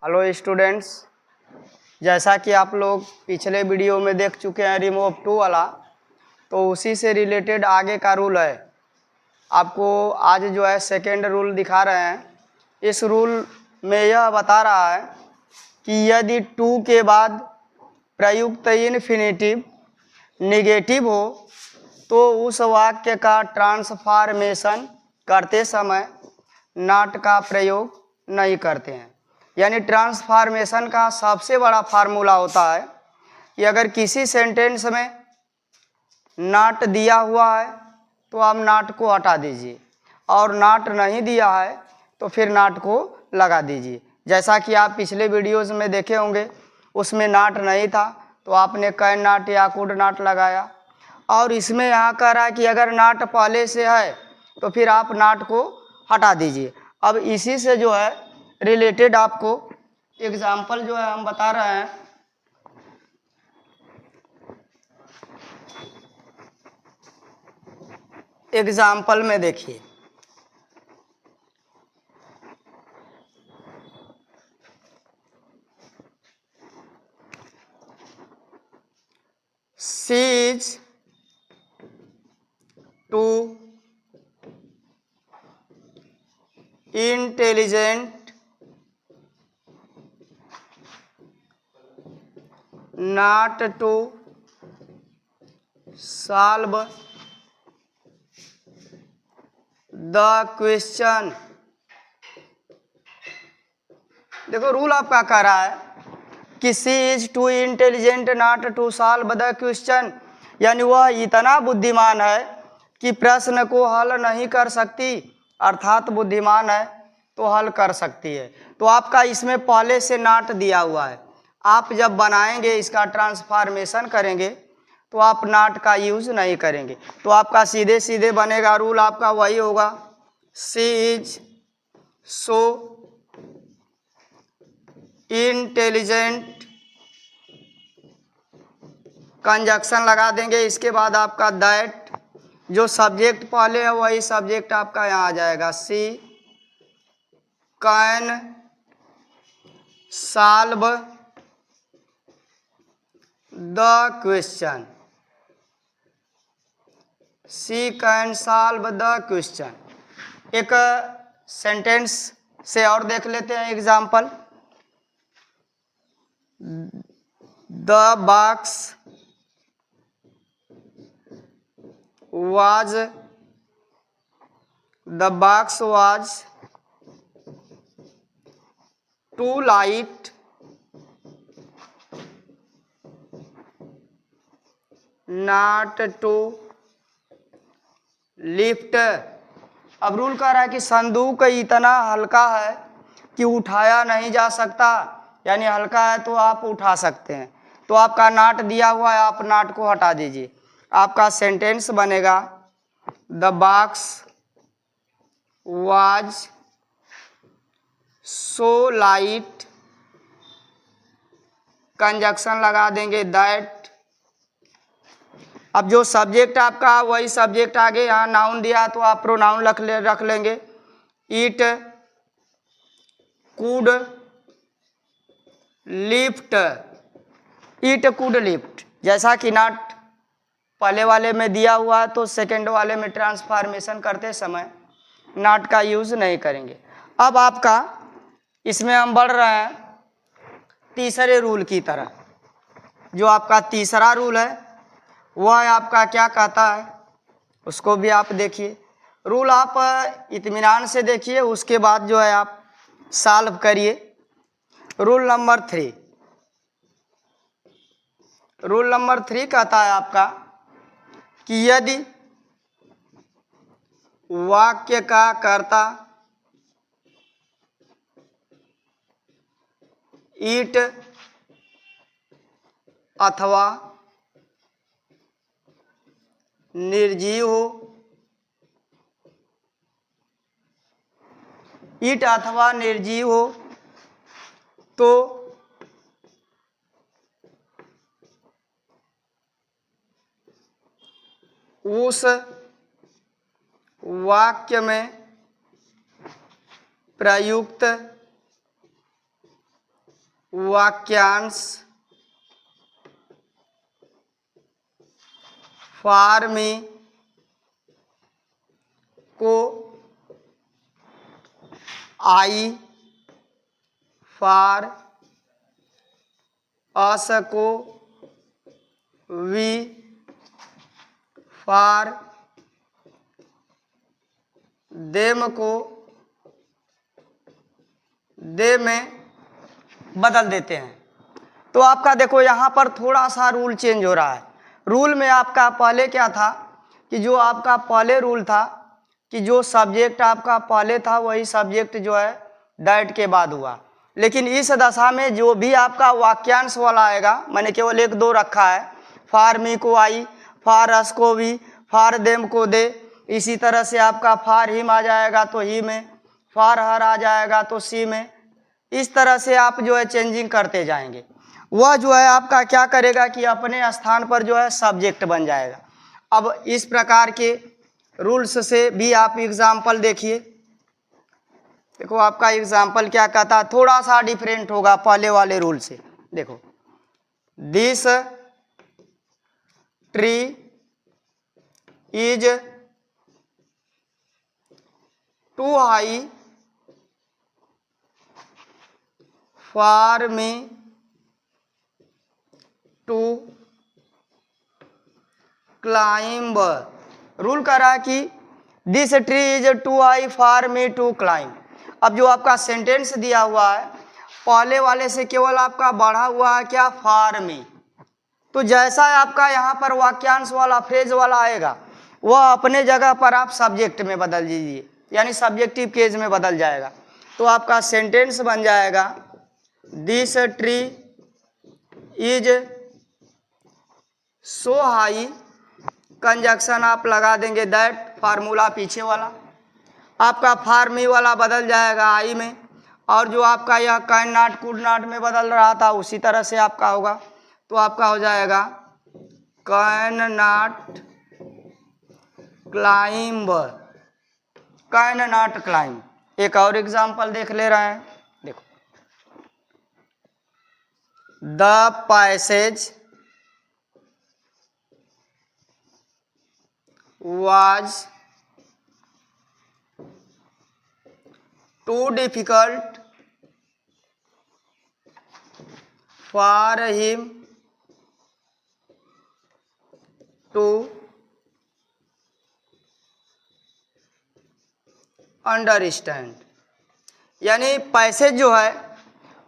Hello students, जैसा कि आप लोग पिछले वीडियो में देख चुके हैं रिमूव टू वाला, तो उसी से रिलेटेड आगे का रूल है। आपको आज जो है सेकेंड रूल दिखा रहे हैं। इस रूल में यह बता रहा है कि यदि टू के बाद प्रयुक्त इन्फिनेटिव निगेटिव हो तो उस वाक्य का ट्रांसफॉर्मेशन करते समय नॉट का प्रयोग नहीं करते हैं। यानी ट्रांसफॉर्मेशन का सबसे बड़ा फार्मूला होता है कि अगर किसी सेंटेंस में नॉट दिया हुआ है तो आप नॉट को हटा दीजिए, और नॉट नहीं दिया है तो फिर नॉट को लगा दीजिए। जैसा कि आप पिछले वीडियोस में देखे होंगे, उसमें नॉट नहीं था तो आपने कैन नॉट या कुड नॉट लगाया, और इसमें यहाँ कह रहा है कि अगर नॉट पहले से है तो फिर आप नॉट को हटा दीजिए। अब इसी से जो है रिलेटेड आपको एग्जाम्पल जो है हम बता रहे हैं। एग्जाम्पल में देखिए, she is too intelligent not to solve the question। देखो रूल आपका कह रहा है कि she is too intelligent not to solve the question, यानी वह इतना बुद्धिमान है कि प्रश्न को हल नहीं कर सकती, अर्थात बुद्धिमान है तो हल कर सकती है। तो आपका इसमें पहले से नॉट दिया हुआ है। आप जब बनाएंगे, इसका ट्रांसफॉर्मेशन करेंगे तो आप नॉट का यूज नहीं करेंगे, तो आपका सीधे सीधे बनेगा रूल आपका वही होगा, सी इज सो इंटेलिजेंट, कंजक्शन लगा देंगे। इसके बाद आपका दैट, जो सब्जेक्ट पहले है वही सब्जेक्ट आपका यहाँ आ जाएगा, she can solve the question, she can solve the question. एक सेंटेंस से और देख लेते हैं example. The box was too light not to lift. अब रूल कह रहा है कि संदूक इतना हल्का है कि उठाया नहीं जा सकता, यानी हल्का है तो आप उठा सकते हैं। तो आपका नॉट दिया हुआ है, आप नॉट को हटा दीजिए। आपका सेंटेंस बनेगा the box was so light, conjunction लगा देंगे दैट। अब जो सब्जेक्ट आपका वही सब्जेक्ट आगे यहाँ नाउन दिया तो आप प्रोनाउन रख लेंगे। It could lift, it could lift. जैसा कि नॉट पहले वाले में दिया हुआ है तो सेकंड वाले में ट्रांसफॉर्मेशन करते समय नॉट का यूज नहीं करेंगे। अब आपका इसमें हम बढ़ रहे हैं तीसरे रूल की तरह। जो आपका तीसरा रूल है वह आपका क्या कहता है, उसको भी आप देखिए। रूल आप इत्मीनान से देखिए, उसके बाद जो है आप सॉल्व करिए। रूल नंबर 3, रूल नंबर 3 कहता है आपका कि यदि वाक्य का कर्ता ईट अथवा निर्जीव हो, ईट अथवा निर्जीव हो तो उस वाक्य में प्रयुक्त वाक्यांश फॉर मी को आई फॉर अस को वी फॉर देम को दे में बदल देते हैं। तो आपका देखो यहाँ पर थोड़ा सा रूल चेंज हो रहा है। रूल में आपका पहले क्या था कि जो आपका पहले रूल था कि जो सब्जेक्ट आपका पहले था वही सब्जेक्ट जो है दैट के बाद हुआ, लेकिन इस दशा में जो भी आपका वाक्यांश वाला आएगा, मैंने केवल एक दो रखा है, फॉर मी को आई, फॉर अस को वी, फॉर देम को दे, इसी तरह से आपका फॉर हिम आ जाएगा तो ही में, फॉर हर आ जाएगा तो सी में, इस तरह से आप जो है चेंजिंग करते जाएंगे। वह जो है आपका क्या करेगा कि अपने स्थान पर जो है सब्जेक्ट बन जाएगा। अब इस प्रकार के रूल्स से भी आप एग्जाम्पल देखिए। देखो आपका एग्जाम्पल क्या कहता है, थोड़ा सा डिफरेंट होगा पहले वाले रूल से। देखो, this tree is too high for me to climb. Rule करा कि this tree is too high for me to climb. अब जो आपका सेंटेंस दिया हुआ है पहले वाले से केवल आपका बढ़ा हुआ है क्या, फॉर मी। तो जैसा आपका यहाँ पर वाक्यांश वाला फ्रेज वाला आएगा वह अपने जगह पर आप सब्जेक्ट में बदल दीजिए, यानी सब्जेक्टिव केस में बदल जाएगा। तो आपका सेंटेंस बन जाएगा this tree is so high, conjunction आप लगा देंगे दैट, फार्मूला पीछे वाला, आपका फॉर मी वाला बदल जाएगा आई में, और जो आपका यह कैन नॉट कुड नॉट में बदल रहा था उसी तरह से आपका होगा। तो आपका हो जाएगा can not climb, can not climb. एक और एग्जांपल देख ले रहे हैं। देखो, the passage was too difficult for him to understand. यानी पैसेज जो है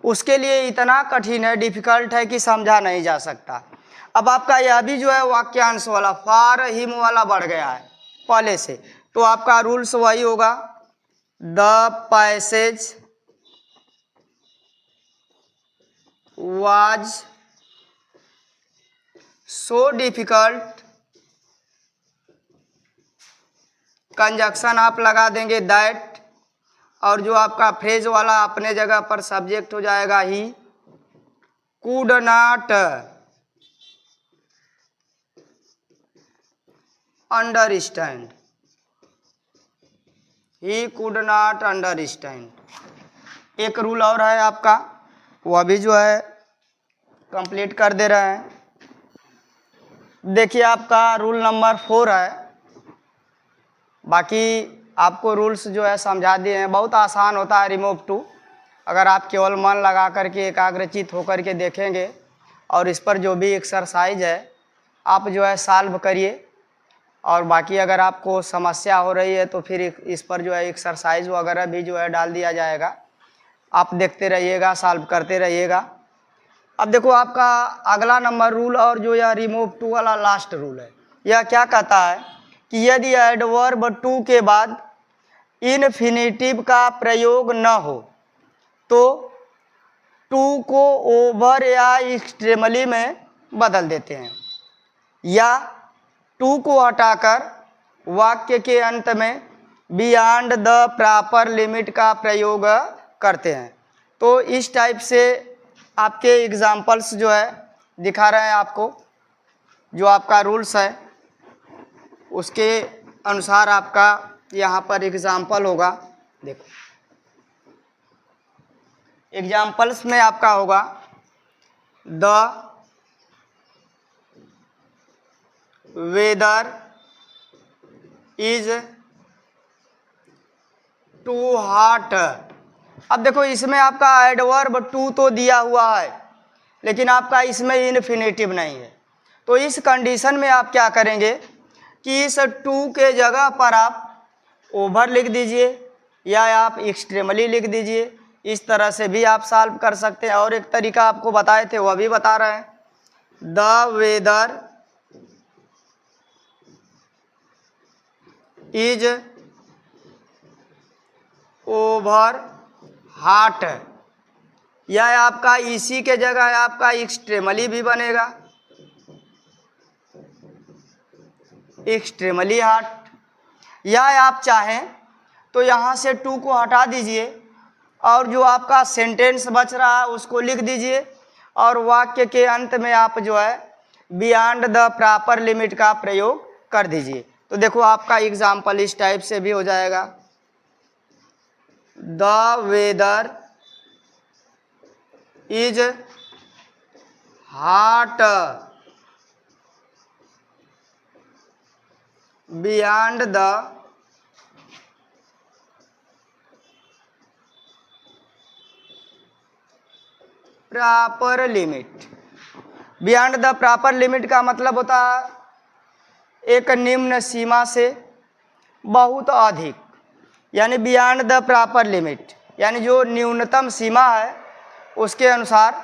उसके लिए इतना कठिन है, डिफिकल्ट है कि समझा नहीं जा सकता। अब आपका यह भी जो है वाक्यांश वाला फॉर हिम वाला बढ़ गया है पहले से, तो आपका रूल्स वही होगा, the passage was so difficult, conjunction आप लगा देंगे दैट, और जो आपका फ्रेज वाला अपने जगह पर सब्जेक्ट हो जाएगा he, could not understand, he could not understand. एक रूल और है आपका, वह भी जो है कंप्लीट कर दे रहे हैं। देखिए आपका रूल नंबर 4 है, बाकी आपको रूल्स जो है समझा दिए हैं। बहुत आसान होता है रिमूव टू, अगर आप केवल मन लगा करके एकाग्रचित होकर के देखेंगे और इस पर जो भी एक्सरसाइज है आप जो है सॉल्व करिए, और बाकी अगर आपको समस्या हो रही है तो फिर इस पर जो है एक्सरसाइज वगैरह भी जो है डाल दिया जाएगा, आप देखते रहिएगा, सॉल्व करते रहिएगा। अब देखो आपका अगला नंबर रूल और जो यह रिमूव टू वाला लास्ट रूल है, यह क्या कहता है कि यदि एडवर्ब टू के बाद इन्फिनेटिव का प्रयोग न हो तो टू को ओवर या एक्सट्रीमली में बदल देते हैं, या टू को हटाकर वाक्य के अंत में बियॉन्ड द प्रॉपर लिमिट का प्रयोग करते हैं। तो इस टाइप से आपके एग्जाम्पल्स जो है दिखा रहे हैं आपको, जो आपका रूल्स है उसके अनुसार आपका यहाँ पर एग्जाम्पल होगा। देखो, एग्जाम्पल्स में आपका होगा the weather is too hot. अब देखो इसमें आपका एडवर्ब टू तो दिया हुआ है, लेकिन आपका इसमें इन्फिनेटिव नहीं है। तो इस कंडीशन में आप क्या करेंगे कि इस टू के जगह पर आप ओवर लिख दीजिए या आप एक्सट्रीमली लिख दीजिए। इस तरह से भी आप सॉल्व कर सकते हैं। और एक तरीका आपको बताए थे वह भी बता रहे हैं, the weather is over hot, या आपका इसी के जगह आपका एक्सट्रीमली भी बनेगा, एक्सट्रीमली हॉट। या आप चाहें तो यहाँ से टू को हटा दीजिए और जो आपका सेंटेंस बच रहा है उसको लिख दीजिए और वाक्य के अंत में आप जो है बियॉन्ड द प्रॉपर लिमिट का प्रयोग कर दीजिए। तो देखो आपका एग्जाम्पल इस टाइप से भी हो जाएगा, the weather is hot beyond the proper limit. Beyond the proper limit का मतलब होता है एक निम्न सीमा से बहुत अधिक, यानी बियॉन्ड द प्रॉपर लिमिट, यानी जो न्यूनतम सीमा है उसके अनुसार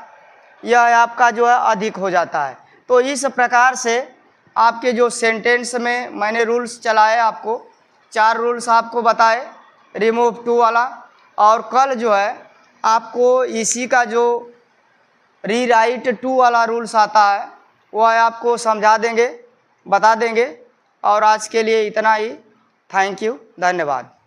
यह आपका जो है अधिक हो जाता है। तो इस प्रकार से आपके जो सेंटेंस में मैंने रूल्स चलाए, आपको 4 रूल्स आपको बताए रिमूव टू वाला, और कल जो है आपको इसी का जो रीराइट टू वाला रूल्स आता है वह आपको समझा देंगे, बता देंगे। और आज के लिए इतना ही। थैंक यू, धन्यवाद।